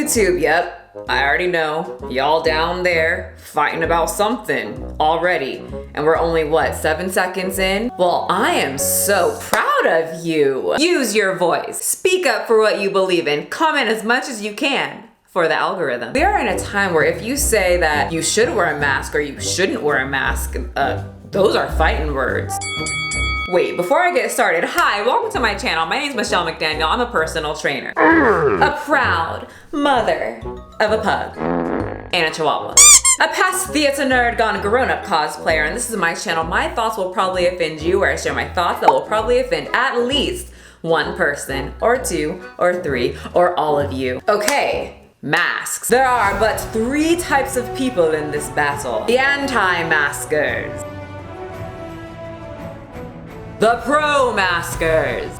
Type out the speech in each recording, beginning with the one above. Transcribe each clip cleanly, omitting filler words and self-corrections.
YouTube, yep. I already know. Y'all down there fighting about something already. And we're only, what, 7 seconds in? Well, I am so proud of you. Use your voice. Speak up for what you believe in. Comment as much as you can for the algorithm. We are in a time where if you say that you should wear a mask or you shouldn't wear a mask, those are fighting words. Wait, before I get started, hi, welcome to my channel. My name is Michelle McDaniel. I'm a personal trainer. A proud mother of a pug and a chihuahua. A past theater nerd gone grown-up cosplayer, and this is my channel. My thoughts will probably offend you, where I share my thoughts that will probably offend at least one person, or two, or three, or all of you. Okay. Masks. There are but 3 types of people in this battle. The anti-maskers. The pro-maskers.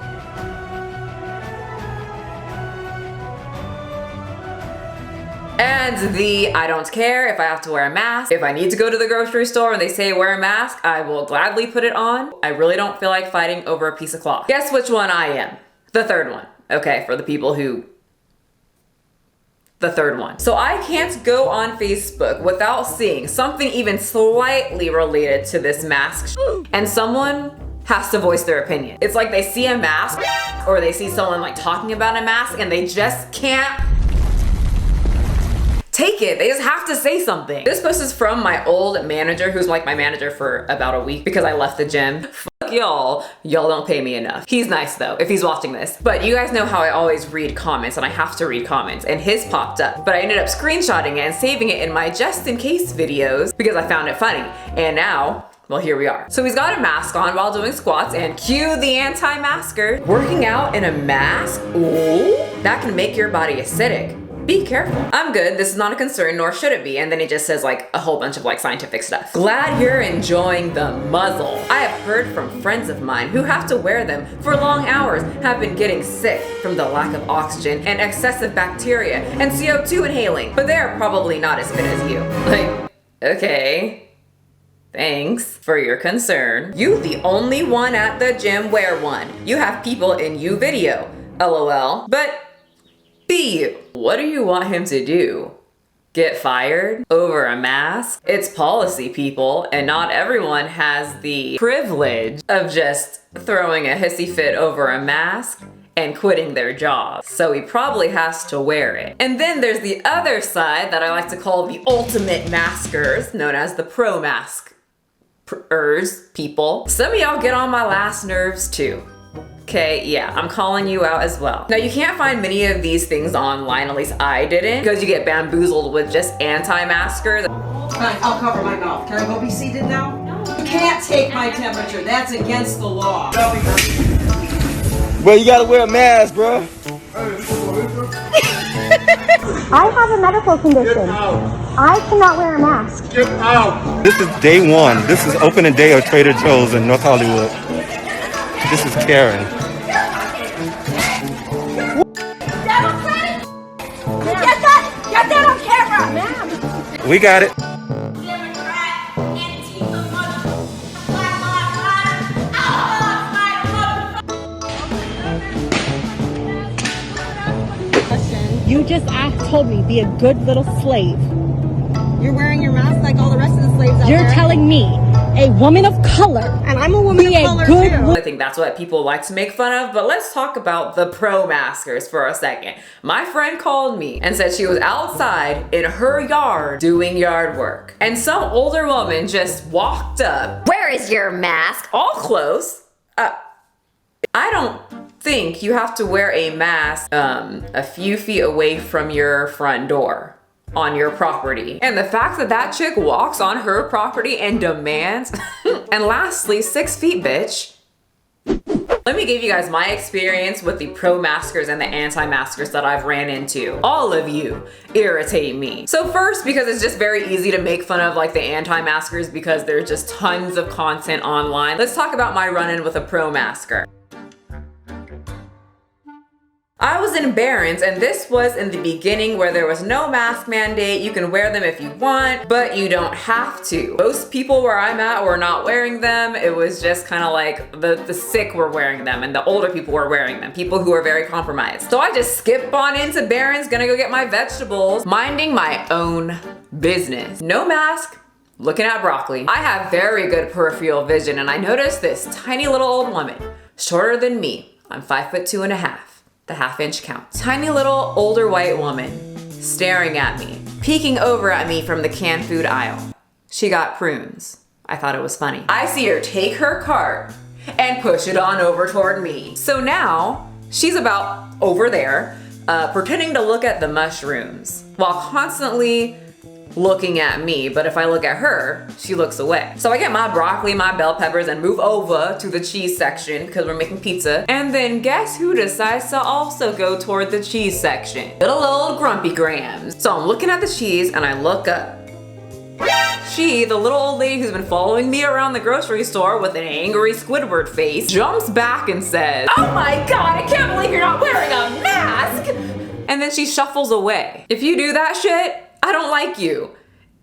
And the I don't care if I have to wear a mask. If I need to go to the grocery store and they say wear a mask, I will gladly put it on. I really don't feel like fighting over a piece of cloth. Guess which one I am? The third one. Okay, for the people who... The third one. So I can't go on Facebook without seeing something even slightly related to this mask and someone has to voice their opinion. It's like they see a mask or they see someone like talking about a mask and they just can't take it. They just have to say something. This post is from my old manager, who's like my manager for about a week because I left the gym. Fuck y'all. Y'all don't pay me enough. He's nice though, if he's watching this. But you guys know how I always read comments and I have to read comments, and his popped up. But I ended up screenshotting it and saving it in my just in case videos because I found it funny. And now, well, here we are. So he's got a mask on while doing squats, and cue the anti-masker. Working out in a mask? Ooh, that can make your body acidic. Be careful. I'm good, this is not a concern, nor should it be. And then it just says like a whole bunch of like scientific stuff. Glad you're enjoying the muzzle. I have heard from friends of mine who have to wear them for long hours, have been getting sick from the lack of oxygen and excessive bacteria and CO2 inhaling, but they're probably not as fit as you. Like, okay. Thanks for your concern. You the only one at the gym wear one. You have people in you video. LOL. But be you. What do you want him to do? Get fired over a mask? It's policy, people, and not everyone has the privilege of just throwing a hissy fit over a mask and quitting their job. So he probably has to wear it. And then there's the other side that I like to call the ultimate maskers, known as the pro-maskers people. Some of y'all get on my last nerves too. Okay, yeah, I'm calling you out as well. Now, you can't find many of these things online, at least I didn't, because you get bamboozled with just anti-maskers. Fine, I'll cover my mouth. Can I go be seated now? No. You can't take my temperature. That's against the law. Well, you gotta wear a mask, bro. I have a medical condition. I cannot wear a mask. Get out. This is day 1. This is opening day of Trader Joe's in North Hollywood. This is Karen. Get that on camera, ma'am. We got it. You just told me, be a good little slave. You're wearing your mask like all the rest of the slaves out there. You're telling me, a woman of color, and I'm a woman of color too. I think that's what people like to make fun of, but let's talk about the pro-maskers for a second. My friend called me and said she was outside in her yard doing yard work, and some older woman just walked up. Where is your mask? All close. I don't think you have to wear a mask a few feet away from your front door on your property. And the fact that that chick walks on her property and demands, and lastly, 6 feet, bitch. Let me give you guys my experience with the pro-maskers and the anti-maskers that I've ran into. All of you irritate me. So first, because it's just very easy to make fun of like the anti-maskers because there's just tons of content online. Let's talk about my run-in with a pro-masker. I was in Barron's, and this was in the beginning where there was no mask mandate. You can wear them if you want, but you don't have to. Most people where I'm at were not wearing them. It was just kind of like the sick were wearing them and the older people were wearing them, people who are very compromised. So I just skip on into Barron's, gonna go get my vegetables, minding my own business. No mask, looking at broccoli. I have very good peripheral vision, and I noticed this tiny little old woman, shorter than me. I'm 5'2.5". The half-inch count. Tiny little older white woman staring at me, peeking over at me from the canned food aisle. She got prunes. I thought it was funny. I see her take her cart and push it on over toward me. So now she's about over there, pretending to look at the mushrooms while constantly looking at me, but if I look at her, she looks away. So I get my broccoli, my bell peppers, and move over to the cheese section because we're making pizza. And then guess who decides to also go toward the cheese section? Little old Grumpy Grams. So I'm looking at the cheese and I look up. She, the little old lady who's been following me around the grocery store with an angry Squidward face, jumps back and says, "Oh my God, I can't believe you're not wearing a mask!" And then she shuffles away. If you do that shit, I don't like you.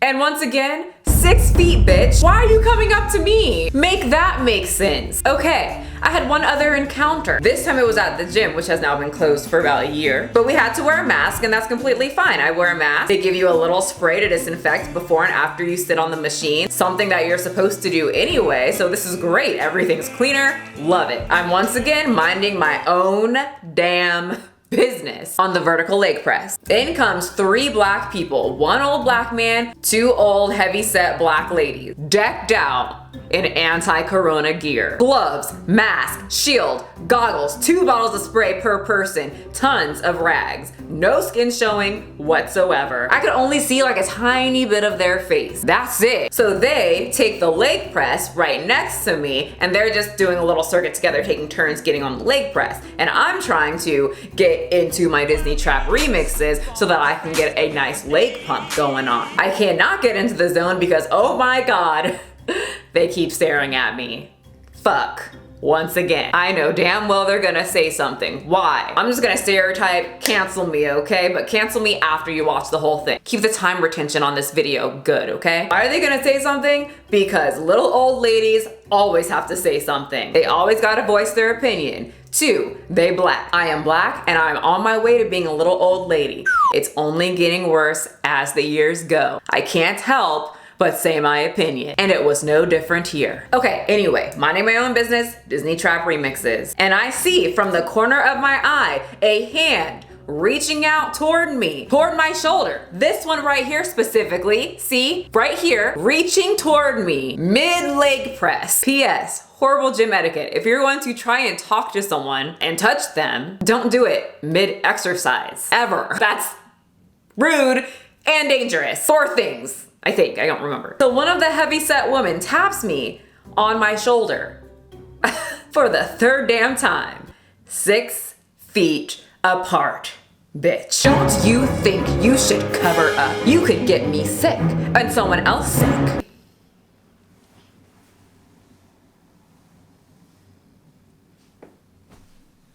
And once again, 6 feet, bitch. Why are you coming up to me? Make that make sense. Okay, I had one other encounter. This time it was at the gym, which has now been closed for about a year. But we had to wear a mask, and that's completely fine. I wear a mask. They give you a little spray to disinfect before and after you sit on the machine. Something that you're supposed to do anyway, so this is great. Everything's cleaner. Love it. I'm once again minding my own damn business on the vertical leg press. In comes 3 black people, 1 old black man, 2 old heavy-set black ladies, decked out in anti-corona gear. Gloves, mask, shield, goggles, 2 bottles of spray per person, tons of rags, no skin showing whatsoever. I could only see like a tiny bit of their face. That's it. So they take the leg press right next to me, and they're just doing a little circuit together, taking turns getting on the leg press. And I'm trying to get into my Disney Trap remixes so that I can get a nice leg pump going on. I cannot get into the zone because, oh my God, they keep staring at me. Fuck. Once again, I know damn well they're gonna say something. Why? I'm just gonna stereotype, cancel me, okay? But cancel me after you watch the whole thing. Keep the time retention on this video good, okay? Why are they gonna say something? Because little old ladies always have to say something. They always gotta voice their opinion. 2, they black. I am black and I'm on my way to being a little old lady. It's only getting worse as the years go. I can't help but say my opinion. And it was no different here. Okay, anyway, minding my own business, Disney Trap remixes. And I see from the corner of my eye, a hand reaching out toward me, toward my shoulder. This one right here specifically, see, right here, reaching toward me, mid-leg press. P.S. Horrible gym etiquette. If you're going to try and talk to someone and touch them, don't do it mid-exercise, ever. That's rude and dangerous. 4 things. I think, I don't remember. So one of the heavy-set women taps me on my shoulder for the 3rd damn time. 6 feet apart, bitch. Don't you think you should cover up? You could get me sick and someone else sick.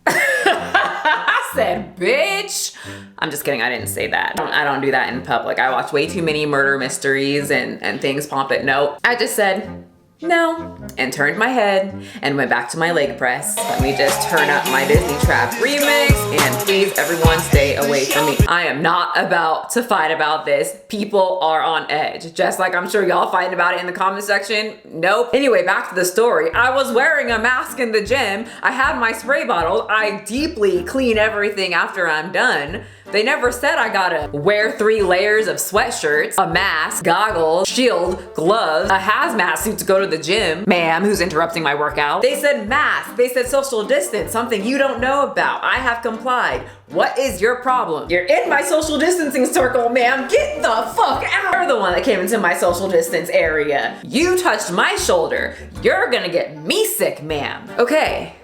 I said, bitch. I'm just kidding, I didn't say that. I don't do that in public. I watch way too many murder mysteries and things pop it. No, I just said, no, and turned my head and went back to my leg press. Let me just turn up my Disney Trap remix and please everyone stay away from me. I am not about to fight about this. People are on edge, just like I'm sure y'all fighting about it in the comment section. Nope. Anyway, back to the story. I was wearing a mask in the gym. I have my spray bottle. I deeply clean everything after I'm done. They never said I gotta wear 3 layers of sweatshirts, a mask, goggles, shield, gloves, a hazmat suit to go to the gym. Ma'am, who's interrupting my workout? They said mask, they said social distance, something you don't know about. I have complied. What is your problem? You're in my social distancing circle, ma'am. Get the fuck out. You're the one that came into my social distance area. You touched my shoulder. You're gonna get me sick, ma'am. Okay,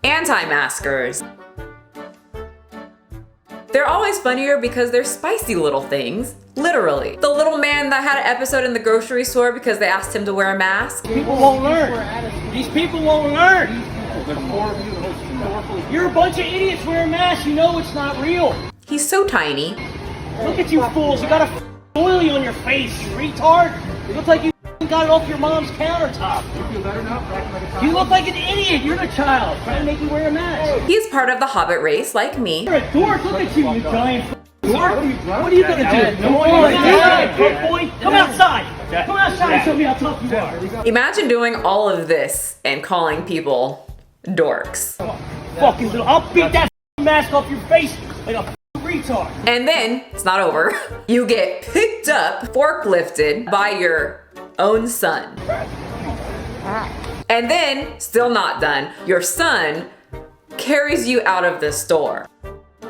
AntiMaskers. They're always funnier because they're spicy little things. Literally. The little man that had an episode in the grocery store because they asked him to wear a mask. People won't learn. These people won't learn. There are 4 of you that host You're a bunch of idiots wearing masks. You know it's not real. He's so tiny. Look at you fools. You got a oily on your face, you retard. It looks like you got it off your mom's countertop. You feel better now? You look like an idiot. You're the child. Trying to make you wear a mask. He's part of the Hobbit race, like me. You're a dork. Look at you, you giant dork. What are you going to do? Come outside. Come outside and show me how tough you are. Imagine doing all of this and calling people dorks. Fucking little. I'll beat that mask off your face like a retard. And then, it's not over, you get picked up, forklifted by your own son. And then, still not done, your son carries you out of the store.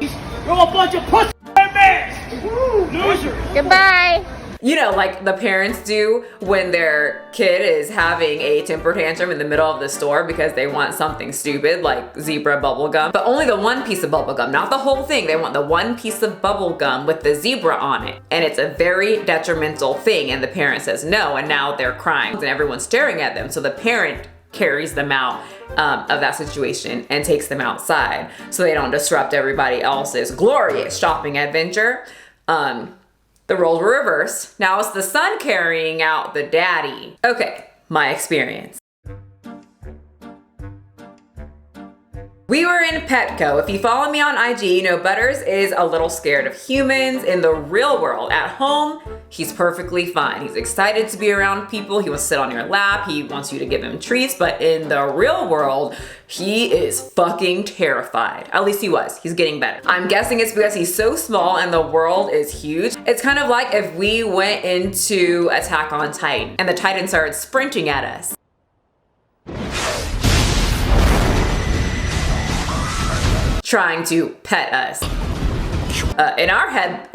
You're a bunch of pussy masks. Losers. Goodbye. You know, like the parents do when their kid is having a temper tantrum in the middle of the store because they want something stupid like zebra bubble gum, but only the one piece of bubble gum, not the whole thing. They want the one piece of bubble gum with the zebra on it. And it's a very detrimental thing, and the parent says no, and now they're crying and everyone's staring at them. So the parent carries them out of that situation and takes them outside so they don't disrupt everybody else's glorious shopping adventure. The roles were reversed. Now it's the son carrying out the daddy. Okay, my experience. We were in Petco. If you follow me on IG, you know Butters is a little scared of humans in the real world. At home, he's perfectly fine. He's excited to be around people. He wants to sit on your lap. He wants you to give him treats. But in the real world, he is fucking terrified. At least he was. He's getting better. I'm guessing it's because he's so small and the world is huge. It's kind of like if we went into Attack on Titan and the Titan started sprinting at us. Trying to pet us. In our head,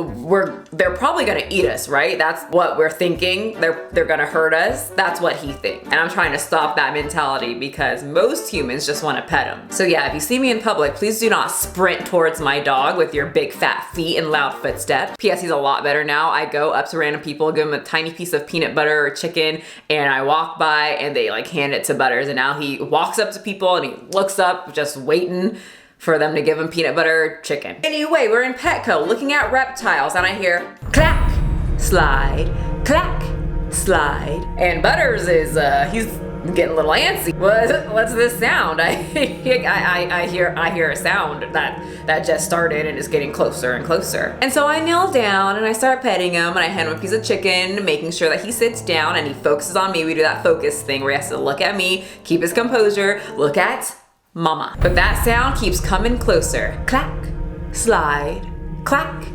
they're probably gonna eat us, right? That's what we're thinking. They're gonna hurt us. That's what he thinks. And I'm trying to stop that mentality because most humans just wanna pet him. So yeah, if you see me in public, please do not sprint towards my dog with your big fat feet and loud footsteps. P.S. He's a lot better now. I go up to random people, give him a tiny piece of peanut butter or chicken, and I walk by and they like hand it to Butters, and now he walks up to people and he looks up just waiting for them to give him peanut butter chicken. Anyway, we're in Petco looking at reptiles and I hear clack, slide, clack, slide. And Butters is, he's getting a little antsy. What's this sound? I hear a sound that just started and is getting closer and closer. And so I kneel down and I start petting him and I hand him a piece of chicken, making sure that he sits down and he focuses on me. We do that focus thing where he has to look at me, keep his composure, look at Mama. But that sound keeps coming closer. Clack, slide, clack,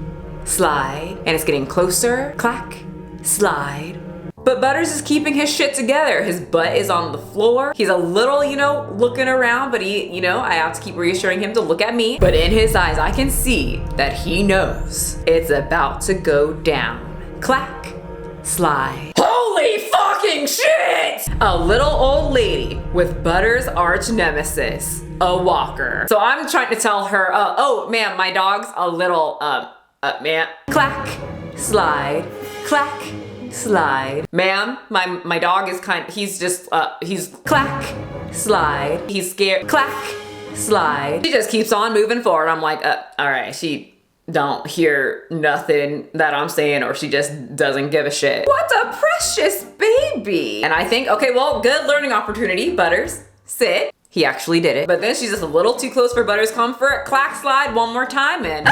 slide. And it's getting closer. Clack, slide. But Butters is keeping his shit together. His butt is on the floor. He's a little, looking around, but he, I have to keep reassuring him to look at me. But in his eyes, I can see that he knows it's about to go down. Clack, slide. Holy fucking shit! A little old lady with Butters' arch nemesis, a walker. So I'm trying to tell her, oh ma'am, my dog's a little, ma'am. Clack, slide, clack, slide. Ma'am, my dog is he's just, he's clack, slide. He's scared, clack, slide. She just keeps on moving forward. I'm like, all right, she don't hear nothing that I'm saying, or she just doesn't give a shit. What a precious baby. And I think, okay, well, good learning opportunity, Butters. Sit. He actually did it. But then she's just a little too close for Butters' comfort. Clack slide one more time and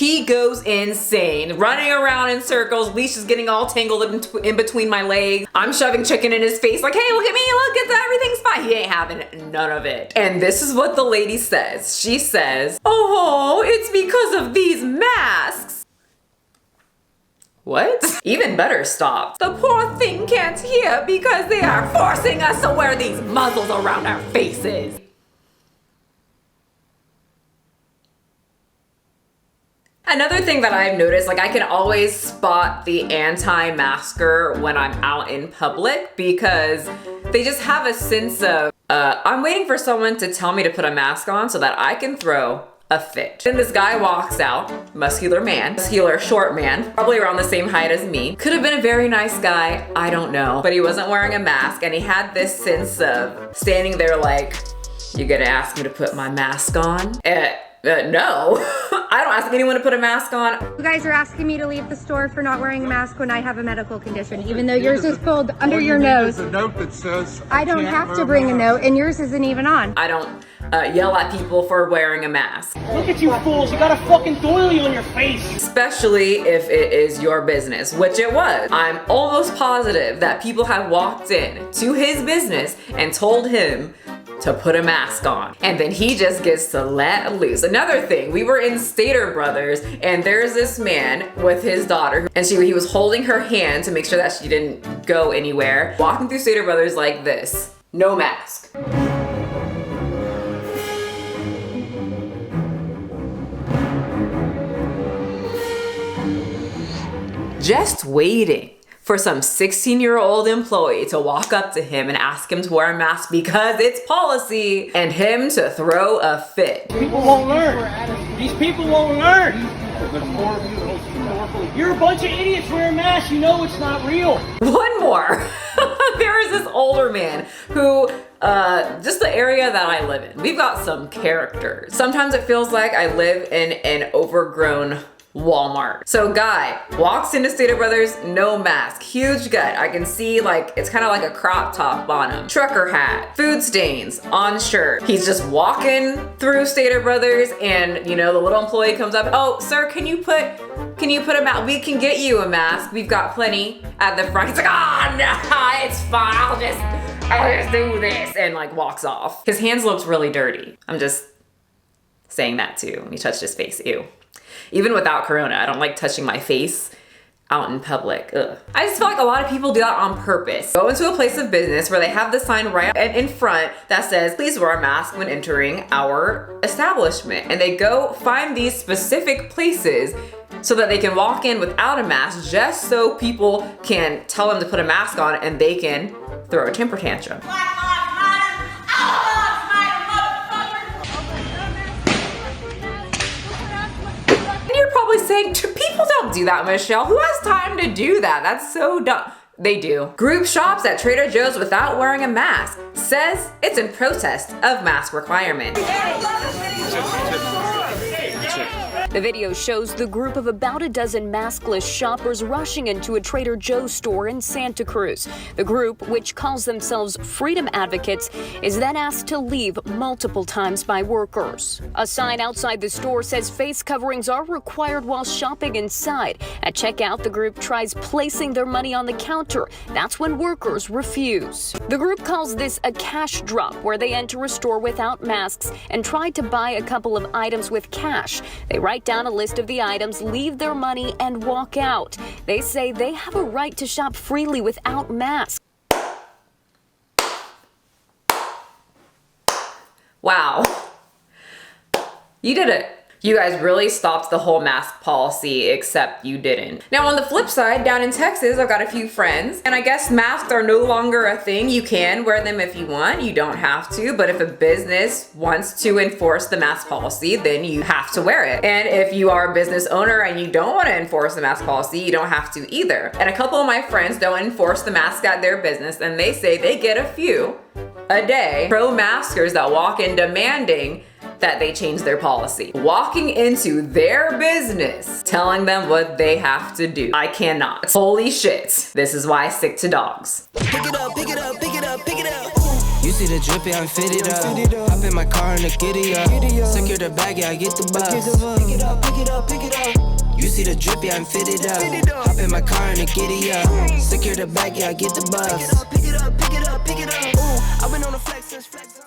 he goes insane, running around in circles. Leash is getting all tangled in between my legs. I'm shoving chicken in his face like, hey, look at me, look at that, everything's fine. He ain't having none of it. And this is what the lady says. She says, oh, it's because of these masks. What? Even Butters stopped. The poor thing can't hear because they are forcing us to wear these muzzles around our faces. Another thing that I've noticed, I can always spot the anti-masker when I'm out in public because they just have a sense of, I'm waiting for someone to tell me to put a mask on so that I can throw a fit. Then this guy walks out, muscular short man, probably around the same height as me. Could have been a very nice guy, I don't know. But he wasn't wearing a mask and he had this sense of standing there like, You gonna ask me to put my mask on? No. I don't ask anyone to put a mask on. You guys are asking me to leave the store for not wearing a mask when I have a medical condition, even though yours is pulled under your nose. There's a note that says I don't have to bring a note, and yours isn't even on. I don't yell at people for wearing a mask. Look at you fools, you got a fucking doily on your face. Especially if it is your business, which it was. I'm almost positive that people have walked in to his business and told him to put a mask on. And then he just gets to let loose. Another thing, we were in Stater Brothers and there's this man with his daughter and he was holding her hand to make sure that she didn't go anywhere. Walking through Stater Brothers like this, no mask. Just waiting for some 16-year-old employee to walk up to him and ask him to wear a mask because it's policy, and him to throw a fit. People won't learn. These people won't learn. You're a bunch of idiots wearing masks. You know it's not real. One more. There is this older man who, just the area that I live in, we've got some characters. Sometimes it feels like I live in an overgrown Walmart. So guy walks into Stater Brothers, no mask, huge gut. I can see like, it's kind of like a crop top on him. Trucker hat, food stains on shirt. He's just walking through Stater Brothers and you know, the little employee comes up, oh, sir, can you put a mask? We can get you a mask. We've got plenty at the front. He's like, oh no, it's fine. I'll just do this, and like walks off. His hands looked really dirty. I'm just saying that too. He touched his face, ew. Even without corona, I don't like touching my face out in public. Ugh. I just feel like a lot of people do that on purpose. Go into a place of business where they have the sign right in front that says, please wear a mask when entering our establishment. And they go find these specific places so that they can walk in without a mask just so people can tell them to put a mask on and they can throw a temper tantrum. Saying, people don't do that, Michelle. Who has time to do that? That's so dumb. They do. Group shops at Trader Joe's without wearing a mask. Says it's in protest of mask requirement. The video shows the group of about a dozen maskless shoppers rushing into a Trader Joe's store in Santa Cruz. The group, which calls themselves Freedom Advocates, is then asked to leave multiple times by workers. A sign outside the store says face coverings are required while shopping inside. At checkout, the group tries placing their money on the counter. That's when workers refuse. The group calls this a cash drop, where they enter a store without masks and try to buy a couple of items with cash. They write down a list of the items, leave their money, and walk out. They say they have a right to shop freely without masks. Wow. You did it. You guys really stopped the whole mask policy, except you didn't. Now on the flip side, down in Texas, I've got a few friends, and I guess masks are no longer a thing. You can wear them if you want, you don't have to, but if a business wants to enforce the mask policy, then you have to wear it. And if you are a business owner and you don't want to enforce the mask policy, you don't have to either. And a couple of my friends don't enforce the mask at their business, and they say they get a few a day pro-maskers that walk in demanding that they change their policy. Walking into their business, telling them what they have to do. I cannot. Holy shit. This is why I stick to dogs. Pick it up, pick it up, pick it up, pick it up. You see the drippy, I'm fitted up. Hop in my car and the giddy up. Secure the bag, yeah, I get the bus. Pick it up, pick it up, pick it up. You see the drippy, I'm fitted up. Hop in my car and the giddy up. Secure the bag, yeah, I get the bus. Pick it up, pick it up, pick it up, pick it up. I've been on the flex since flex.